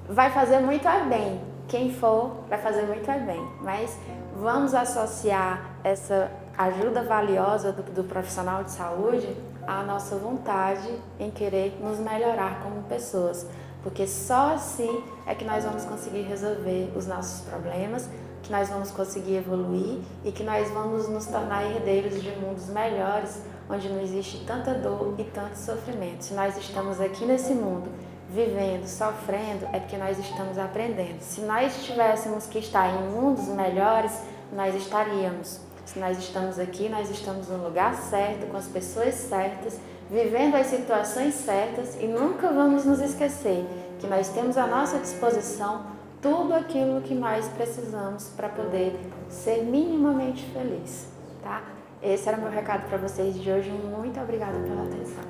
vai fazer muito bem. Quem for, vai fazer muito bem. Mas vamos associar essa ajuda valiosa do profissional de saúde à nossa vontade em querer nos melhorar como pessoas. Porque só assim é que nós vamos conseguir resolver os nossos problemas, que nós vamos conseguir evoluir e que nós vamos nos tornar herdeiros de mundos melhores, onde não existe tanta dor e tanto sofrimento. Se nós estamos aqui nesse mundo vivendo, sofrendo, é porque nós estamos aprendendo. Se nós tivéssemos que estar em mundos melhores, nós estaríamos. Se nós estamos aqui, nós estamos no lugar certo, com as pessoas certas, vivendo as situações certas e nunca vamos nos esquecer que nós temos à nossa disposição tudo aquilo que nós precisamos para poder ser minimamente feliz, tá? Esse era o meu recado para vocês de hoje. Muito obrigada pela atenção.